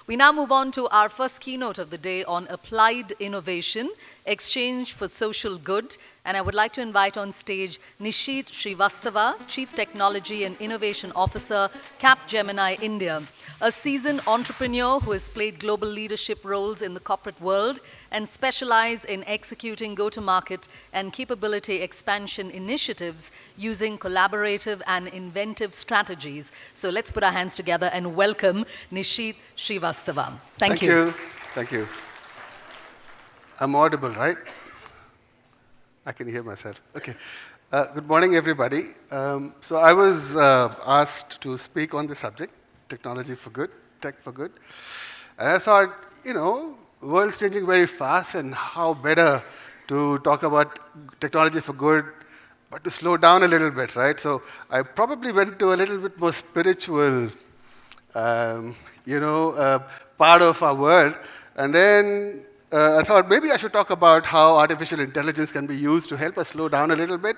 We now move on to our first keynote of the day on applied innovation, exchange for social good. And I would like to invite on stage Nisheeth Srivastava, Chief Technology and Innovation Officer, Capgemini India, a seasoned entrepreneur who has played global leadership roles in the corporate world and specialized in executing go-to-market and capability expansion initiatives using collaborative and inventive strategies. So let's put our hands together and welcome Nisheeth Srivastava. Thank you. Thank you. I'm audible, right? I can hear myself. Okay. Good morning, everybody. So I was asked to speak on the subject, technology for good, tech for good. And I thought, the world's changing very fast, and how better to talk about technology for good, but to slow down a little bit, right? So I probably went to a little bit more spiritual, part of our world. And then I thought maybe I should talk about how artificial intelligence can be used to help us slow down a little bit.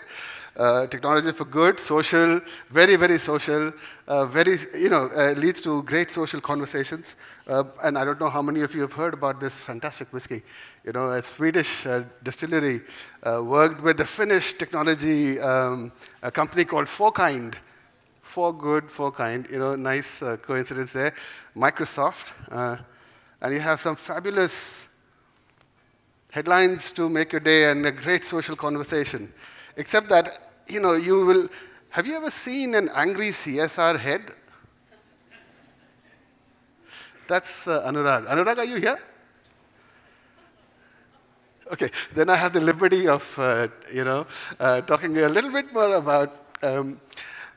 Technology for good, social, very, very social, leads to great social conversations. And I don't know how many of you have heard about this fantastic whiskey. A Swedish distillery worked with a Finnish technology a company called Fourkind. For good, Fourkind, nice coincidence there. Microsoft. And you have some fabulous headlines to make your day and a great social conversation. Except that, you will... Have you ever seen an angry CSR head? That's Anurag. Anurag, are you here? Okay, then I have the liberty of, talking a little bit more about...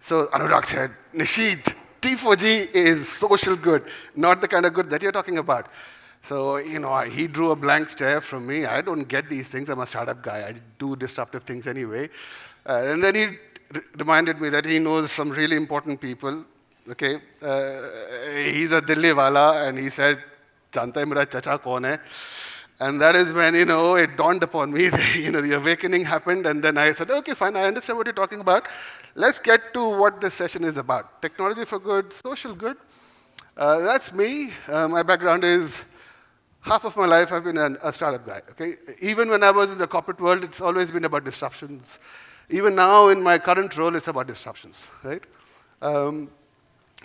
So Anurag said, Nisheeth, T4G is social good, not the kind of good that you're talking about. So, he drew a blank stare from me. I don't get these things. I'm a startup guy. I do disruptive things anyway. And then he reminded me that he knows some really important people. Okay, he's a Delhi wala, and he said, "Janta hai mera chacha kaun hai?" And that is when, it dawned upon me, the awakening happened. And then I said, okay, fine, I understand what you're talking about. Let's get to what this session is about. Technology for good, social good. That's me. My background is... Half of my life, I've been a startup guy, okay? Even when I was in the corporate world, it's always been about disruptions. Even now, in my current role, it's about disruptions, right?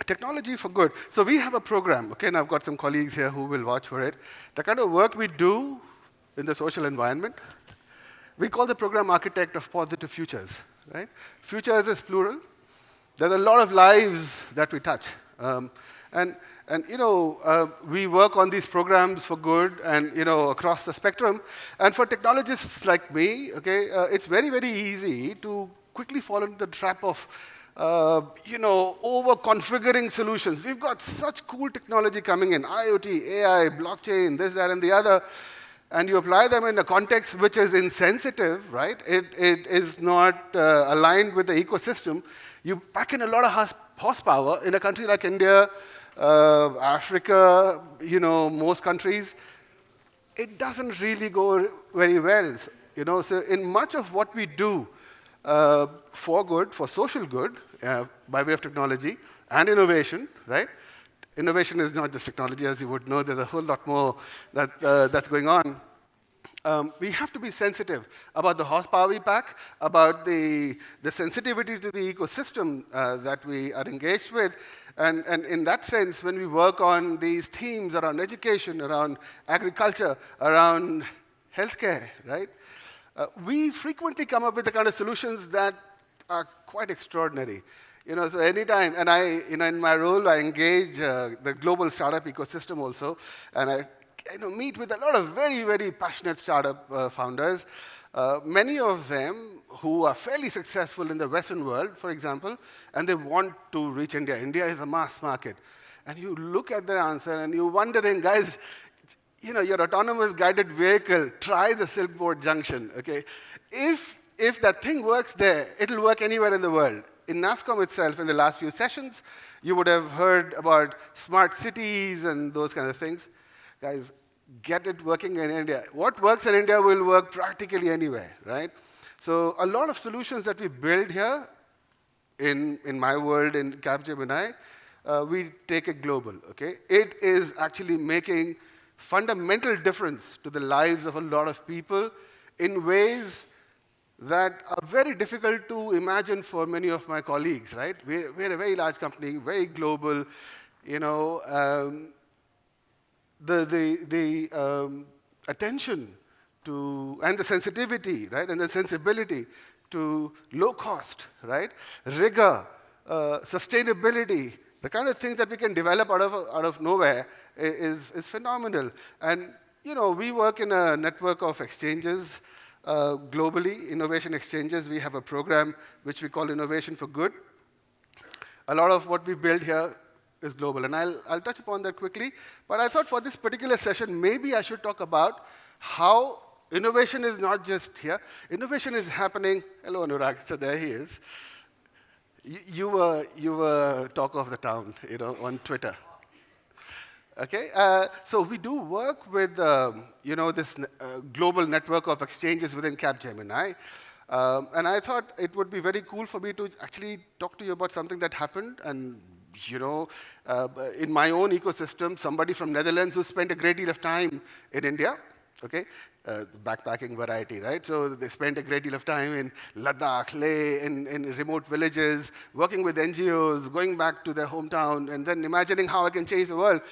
Technology for good. So we have a program, okay? And I've got some colleagues here who will watch for it. The kind of work we do in the social environment, we call the program Architect of Positive Futures, right? Futures is plural. There's a lot of lives that we touch. We work on these programs for good and, across the spectrum. And for technologists like me, okay, it's very, very easy to quickly fall into the trap of, over-configuring solutions. We've got such cool technology coming in, IoT, AI, blockchain, this, that, and the other. And you apply them in a context which is insensitive, right? It is not aligned with the ecosystem. You pack in a lot of horsepower in a country like India, Africa, most countries. It doesn't really go very well. So in much of what we do for good, for social good, by way of technology and innovation, right? Innovation is not just technology, as you would know. There's a whole lot more that's going on. We have to be sensitive about the horsepower we pack, about the sensitivity to the ecosystem that we are engaged with. And in that sense, when we work on these themes around education, around agriculture, around healthcare, right, we frequently come up with the kind of solutions that are quite extraordinary. So anytime, and in my role, I engage the global startup ecosystem also, and I meet with a lot of very, very passionate startup founders, many of them who are fairly successful in the Western world, for example, and they want to reach India. India is a mass market. And you look at their answer and you're wondering, guys, your autonomous guided vehicle, try the Silk Road Junction, okay? If that thing works there, it'll work anywhere in the world. In Nasscom itself, in the last few sessions, you would have heard about smart cities and those kinds of things. Guys, get it working in India. What works in India will work practically anywhere, right? So a lot of solutions that we build here in my world, in Capgemini, we take it global, okay? It is actually making fundamental difference to the lives of a lot of people in ways that are very difficult to imagine for many of my colleagues, right? We're a very large company, very global, you know, the attention to, and the sensitivity, right, and the sensibility to low cost, right, rigor, sustainability, the kind of things that we can develop out of nowhere is phenomenal. And you know, we work in a network of exchanges globally, innovation exchanges. We have a program which we call Innovation for Good. A lot of what we build here is global, and I'll touch upon that quickly. But I thought for this particular session, maybe I should talk about how innovation is not just here. Innovation is happening. Hello, Anurag. So there he is. You were talk of the town, you know, on Twitter. Okay, so we do work with you know, this global network of exchanges within Capgemini. And I thought it would be very cool for me to actually talk to you about something that happened. And you know, in my own ecosystem, somebody from Netherlands who spent a great deal of time in India, okay, backpacking variety, right? So they spent a great deal of time in Ladakh, Leh, in remote villages, working with NGOs, going back to their hometown, and then imagining how I can change the world.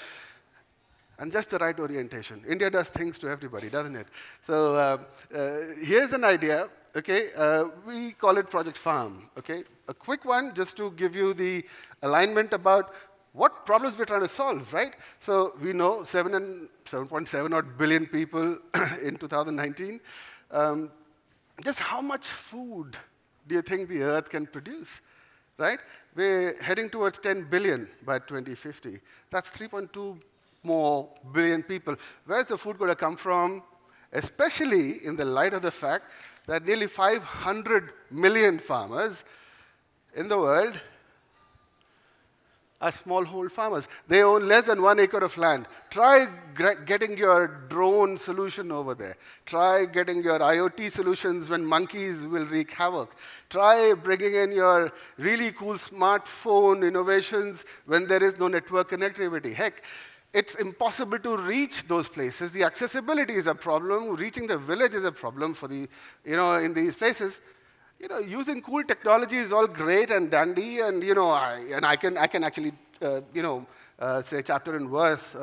And just the right orientation. India does things to everybody, doesn't it? So here's an idea, okay? We call it Project Farm, okay? A quick one, just to give you the alignment about what problems we're trying to solve, right? So we know 7.7 odd billion people in 2019. Just how much food do you think the Earth can produce, right? We're heading towards 10 billion by 2050. That's 3.2 more billion people. Where's the food going to come from? Especially in the light of the fact that nearly 500 million farmers in the world are smallhold farmers. They own less than 1 acre of land. Try getting your drone solution over there. Try getting your IoT solutions when monkeys will wreak havoc. Try bringing in your really cool smartphone innovations when there is no network connectivity. Heck, it's impossible to reach those places. The accessibility is a problem. Reaching the village is a problem for the, you know, in these places. You know, using cool technology is all great and dandy, and you know, I can actually, you know, say chapter and verse,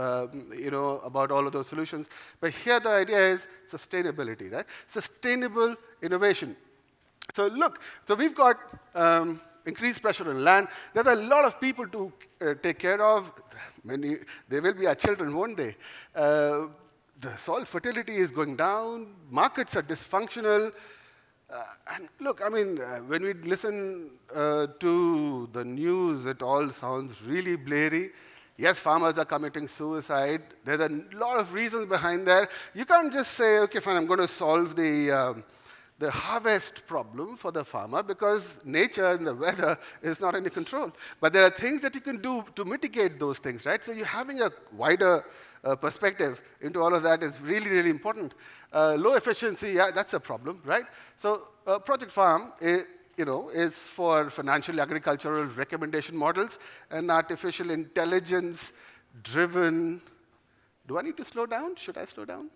you know, about all of those solutions. But here the idea is sustainability, right? Sustainable innovation. So look, so we've got increased pressure on land. There's a lot of people to take care of. They will be our children, won't they? The soil fertility is going down. Markets are dysfunctional. And look, I mean, when we listen to the news, it all sounds really blurry. Yes, farmers are committing suicide. There's a lot of reasons behind that. You can't just say, okay, fine, I'm going to solve the harvest problem for the farmer because nature and the weather is not under control. But there are things that you can do to mitigate those things, right? So you're having a wider perspective into all of that is really, really important. Low efficiency, yeah, that's a problem, right? So Project Farm, you know, is for financial agricultural recommendation models and artificial intelligence-driven. Do I need to slow down? Should I slow down?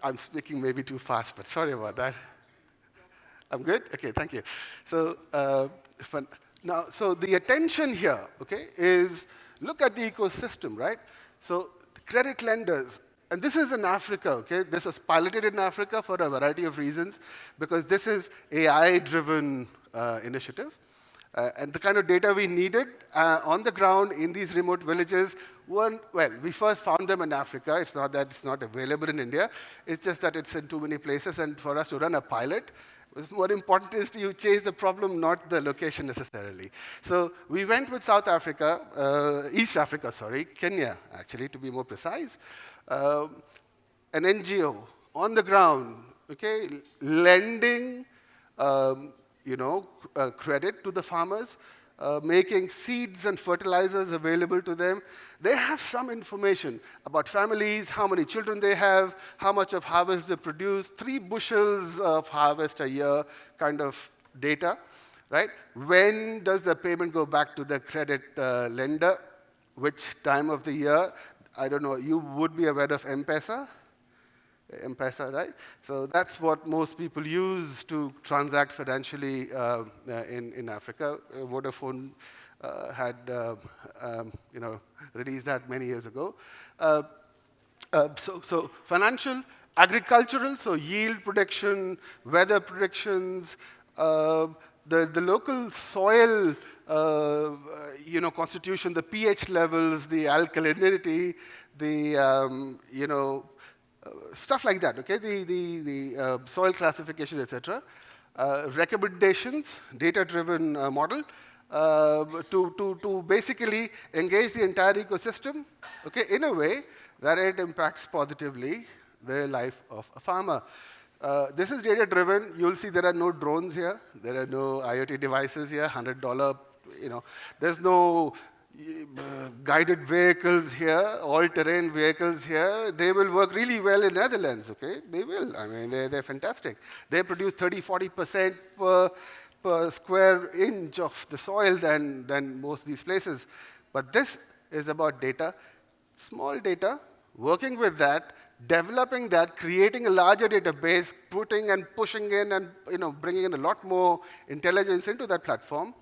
I'm speaking maybe too fast, but sorry about that. I'm good? Okay, thank you. So now, so the attention here, okay, is look at the ecosystem, right? So the credit lenders, and this is in Africa, okay? This was piloted in Africa for a variety of reasons, because this is AI-driven initiative. And the kind of data we needed on the ground in these remote villages well, we first found them in Africa. It's not that it's not available in India. It's just that it's in too many places. And for us to run a pilot, what's more important is you chase the problem, not the location necessarily. So we went with South Africa, East Africa, sorry, Kenya, actually, to be more precise. An NGO on the ground, okay, lending credit to the farmers, making seeds and fertilizers available to them. They have some information about families, how many children they have, how much of harvest they produce, 3 bushels of harvest a year kind of data, right? When does the payment go back to the credit lender? Which time of the year? I don't know. You would be aware of M-Pesa, right? So that's what most people use to transact financially in Africa. Vodafone had released that many years ago. So financial, agricultural, so yield prediction, weather predictions, the local soil, constitution, the pH levels, the alkalinity, the stuff like that. Okay, the soil classification, etc. Recommendations, data-driven model. To basically engage the entire ecosystem, okay, in a way that it impacts positively the life of a farmer. This is data-driven. You'll see there are no drones here. There are no IoT devices here, $100, There's no guided vehicles here, all-terrain vehicles here. They will work really well in Netherlands, okay? They will. I mean, they're fantastic. They produce 30-40% per square inch of the soil than most of these places. But this is about data, small data, working with that, developing that, creating a larger database, putting and pushing in and bringing in a lot more intelligence into that platform,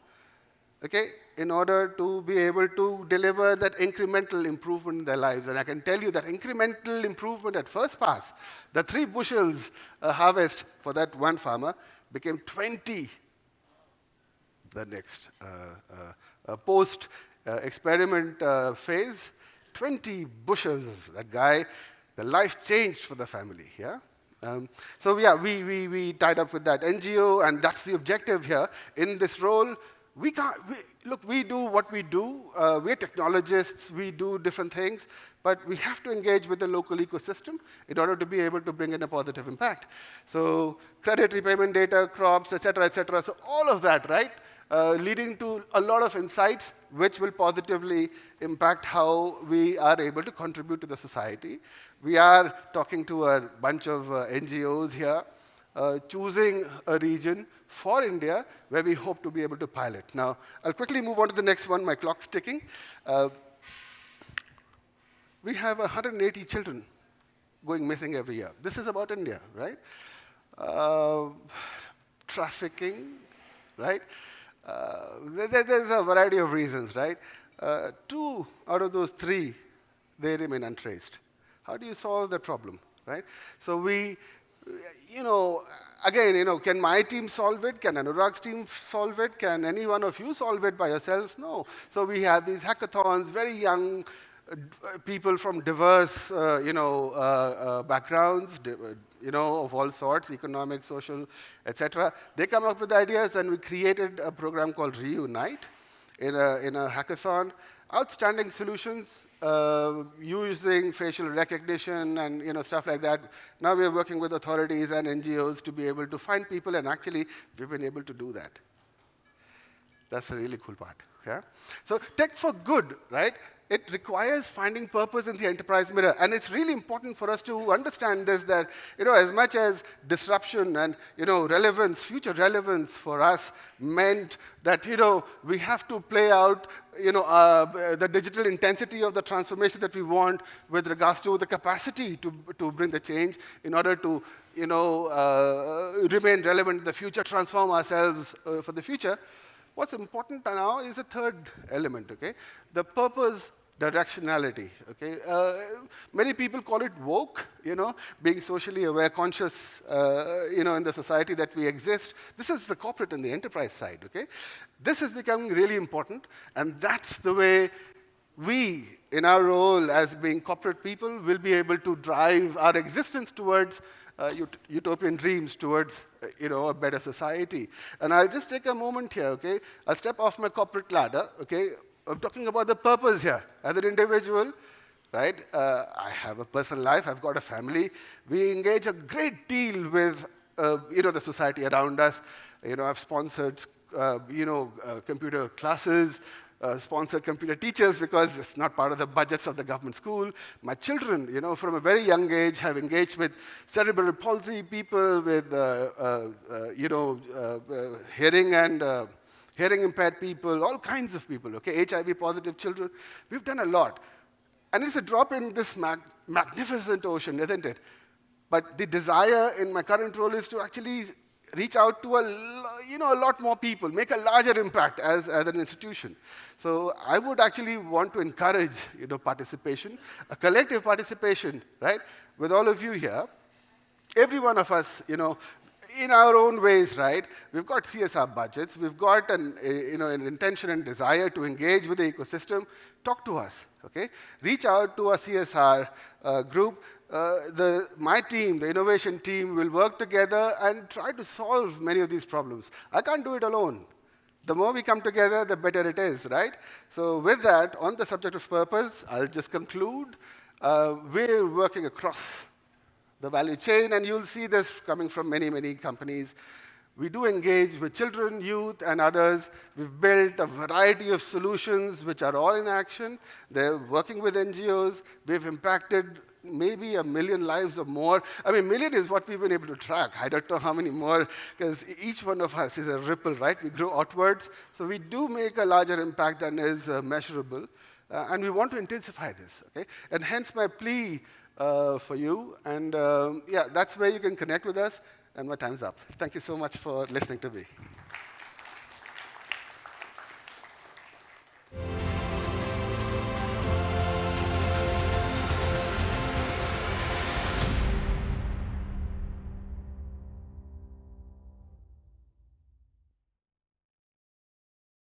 okay, in order to be able to deliver that incremental improvement in their lives. And I can tell you that incremental improvement at first pass, the 3 bushels harvest for that one farmer became 20 the next post-experiment phase, 20 bushels. That guy, the life changed for the family, yeah? So yeah, we tied up with that NGO, and that's the objective here. In this role, we do what we do. We're technologists, we do different things, but we have to engage with the local ecosystem in order to be able to bring in a positive impact. So credit repayment data, crops, et cetera, et cetera. So all of that, right? Leading to a lot of insights which will positively impact how we are able to contribute to the society. We are talking to a bunch of NGOs here, choosing a region for India where we hope to be able to pilot. Now, I'll quickly move on to the next one. My clock's ticking. We have 180 children going missing every year. This is about India, right? Trafficking, right? There's a variety of reasons, right? 2 out of those 3, they remain untraced. How do you solve that problem, right? So we, again, can my team solve it? Can Anurag's team solve it? Can any one of you solve it by yourselves? No. So we have these hackathons, very young people from diverse, backgrounds, of all sorts, economic, social, etc. They come up with ideas, and we created a program called Reunite in a hackathon. Outstanding solutions using facial recognition and stuff like that. Now we are working with authorities and NGOs to be able to find people, and actually we've been able to do that. That's a really cool part. Yeah? So tech for good, right? It requires finding purpose in the enterprise mirror. And it's really important for us to understand this, that as much as disruption and relevance, future relevance for us meant that we have to play out the digital intensity of the transformation that we want with regards to the capacity to bring the change in order to remain relevant in the future, transform ourselves for the future. What's important now is a third element, okay? The purpose, directionality, okay? Many people call it woke, being socially aware, conscious, in the society that we exist. This is the corporate and the enterprise side, okay? This is becoming really important, and that's the way we, in our role as being corporate people, will be able to drive our existence towards utopian dreams, towards a better society. And I'll just take a moment here, okay? I'll step off my corporate ladder, okay? I'm talking about the purpose here. As an individual, right? I have a personal life. I've got a family. We engage a great deal with the society around us. I've sponsored computer classes. sponsored computer teachers because it's not part of the budgets of the government school. My children, from a very young age have engaged with cerebral palsy people, with, hearing and hearing impaired people, all kinds of people, okay, HIV positive children. We've done a lot. And it's a drop in this magnificent ocean, isn't it? But the desire in my current role is to actually reach out to a lot more people, make a larger impact as an institution. So I would actually want to encourage, participation, a collective participation, right, with all of you here. Every one of us, in our own ways, right? We've got CSR budgets. We've got an intention and desire to engage with the ecosystem. Talk to us, okay? Reach out to a CSR group. My team, the innovation team, will work together and try to solve many of these problems. I can't do it alone. The more we come together, the better it is, right? So with that, on the subject of purpose, I'll just conclude. We're working across the value chain, and you'll see this coming from many, many companies. We do engage with children, youth, and others. We've built a variety of solutions which are all in action. They're working with NGOs. We've impacted maybe 1 million lives or more. I mean, million is what we've been able to track. I don't know how many more, because each one of us is a ripple, right? We grow outwards. So we do make a larger impact than is measurable. And we want to intensify this, okay? And hence my plea for you. And yeah, that's where you can connect with us. And my time's up. Thank you so much for listening to me.